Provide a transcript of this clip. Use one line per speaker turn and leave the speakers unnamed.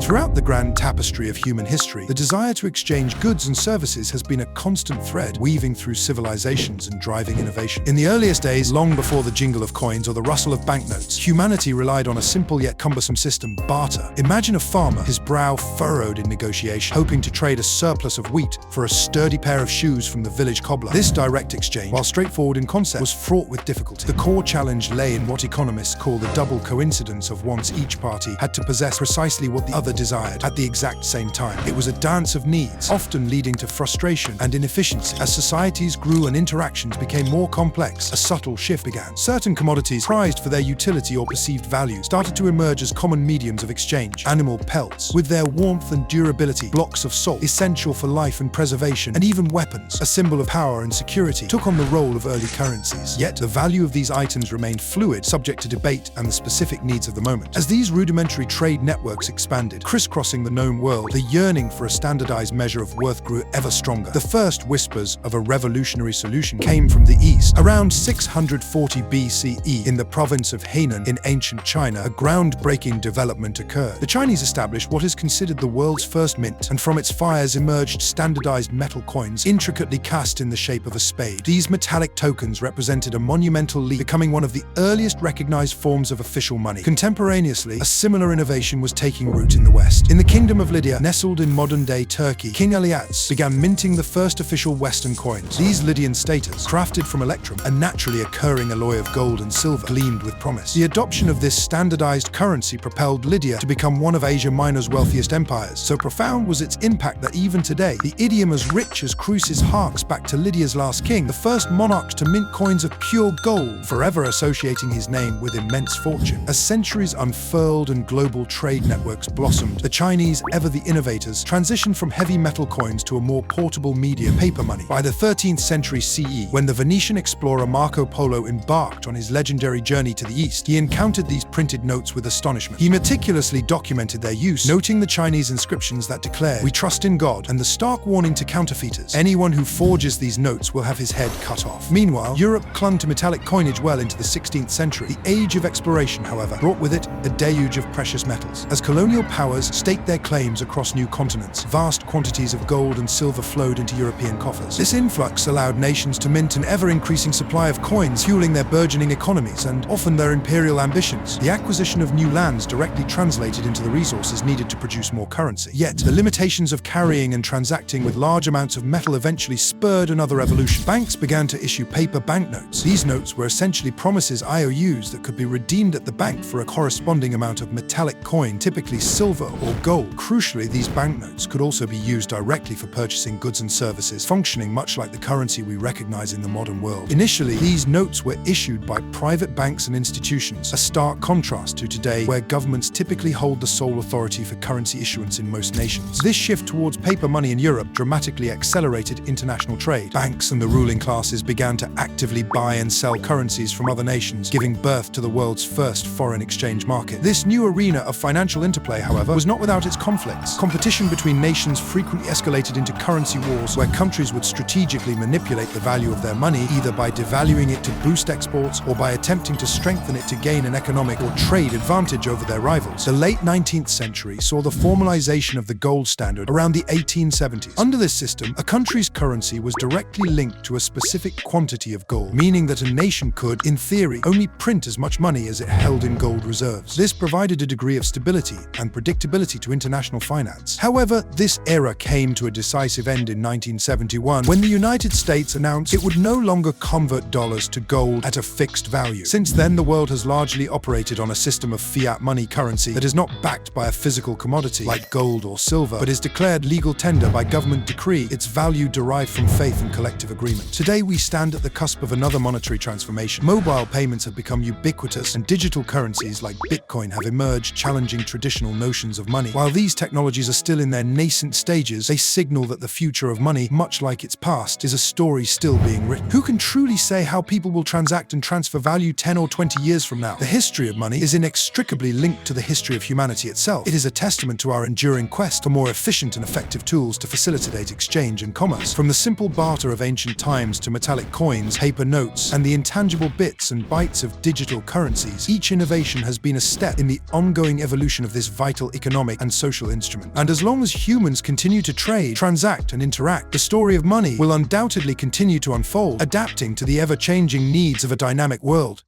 Throughout the grand tapestry of human history, the desire to exchange goods and services has been a constant thread, weaving through civilizations and driving innovation. In the earliest days, long before the jingle of coins or the rustle of banknotes, humanity relied on a simple yet cumbersome system: barter. Imagine a farmer, his brow furrowed in negotiation, hoping to trade a surplus of wheat for a sturdy pair of shoes from the village cobbler. This direct exchange, while straightforward in concept, was fraught with difficulty. The core challenge lay in what economists call the double coincidence of once each party had to possess precisely what the other desired at the exact same time. It was a dance of needs, often leading to frustration and inefficiency. As societies grew and interactions became more complex, a subtle shift began. Certain commodities, prized for their utility or perceived value, started to emerge as common mediums of exchange. Animal pelts, with their warmth and durability, blocks of salt, essential for life and preservation, and even weapons, a symbol of power and security, took on the role of early currencies. Yet, the value of these items remained fluid, subject to debate and the specific needs of the moment. As these rudimentary trade networks expanded, crisscrossing the known world, the yearning for a standardized measure of worth grew ever stronger. The first whispers of a revolutionary solution came from the east. Around 640 BCE, in the province of Hainan in ancient China, a groundbreaking development occurred. The Chinese established what is considered the world's first mint, and from its fires emerged standardized metal coins, intricately cast in the shape of a spade. These metallic tokens represented a monumental leap, becoming one of the earliest recognized forms of official money. Contemporaneously, a similar innovation was taking root in the West. In the Kingdom of Lydia, nestled in modern-day Turkey, King Elias began minting the first official Western coins. These Lydian statas, crafted from electrum, a naturally occurring alloy of gold and silver, gleamed with promise. The adoption of this standardized currency propelled Lydia to become one of Asia Minor's wealthiest empires. So profound was its impact that even today, the idiom as rich as Croesus harks back to Lydia's last king, the first monarch to mint coins of pure gold, forever associating his name with immense fortune. As centuries unfurled and global trade networks blossomed, the Chinese, ever the innovators, transitioned from heavy metal coins to a more portable medium, paper money. By the 13th century CE, when the Venetian explorer Marco Polo embarked on his legendary journey to the east, he encountered these printed notes with astonishment. He meticulously documented their use, noting the Chinese inscriptions that declared, "We trust in God," and the stark warning to counterfeiters: anyone who forges these notes will have his head cut off. Meanwhile, Europe clung to metallic coinage well into the 16th century. The age of exploration, however, brought with it a deluge of precious metals. As colonial powers staked their claims across new continents, vast quantities of gold and silver flowed into European coffers. This influx allowed nations to mint an ever-increasing supply of coins, fueling their burgeoning economies and often their imperial ambitions. The acquisition of new lands directly translated into the resources needed to produce more currency. Yet, the limitations of carrying and transacting with large amounts of metal eventually spurred another evolution. Banks began to issue paper banknotes. These notes were essentially promises, IOUs, that could be redeemed at the bank for a corresponding amount of metallic coin, typically silver or gold. Crucially, these banknotes could also be used directly for purchasing goods and services, functioning much like the currency we recognize in the modern world. Initially, these notes were issued by private banks and institutions, a stark contrast to today, where governments typically hold the sole authority for currency issuance in most nations. This shift towards paper money in Europe dramatically accelerated international trade. Banks and the ruling classes began to actively buy and sell currencies from other nations, giving birth to the world's first foreign exchange market. This new arena of financial interplay, however, was not without its conflicts. Competition between nations frequently escalated into currency wars, where countries would strategically manipulate the value of their money, either by devaluing it to boost exports or by attempting to strengthen it to gain an economic or trade advantage over their rivals. The late 19th century saw the formalization of the gold standard around the 1870s. Under this system, a country's currency was directly linked to a specific quantity of gold, meaning that a nation could, in theory, only print as much money as it held in gold reserves. This provided a degree of stability and predictability to international finance. However, this era came to a decisive end in 1971, when the United States announced it would no longer convert dollars to gold at a fixed value. Since then, the world has largely operated on a system of fiat money currency that is not backed by a physical commodity like gold or silver, but is declared legal tender by government decree, its value derived from faith and collective agreement. Today, we stand at the cusp of another monetary transformation. Mobile payments have become ubiquitous, and digital currencies like Bitcoin have emerged, challenging traditional notions of money. While these technologies are still in their nascent stages, they signal that the future of money, much like its past, is a story still being written. Who can truly say how people will transact and transfer value 10 or 20 years from now? The history of money is inextricably linked to the history of humanity itself. It is a testament to our enduring quest for more efficient and effective tools to facilitate exchange and commerce. From the simple barter of ancient times to metallic coins, paper notes, and the intangible bits and bytes of digital currencies, each innovation has been a step in the ongoing evolution of this vital powerful economic and social instrument. And as long as humans continue to trade, transact, and interact, the story of money will undoubtedly continue to unfold, adapting to the ever-changing needs of a dynamic world.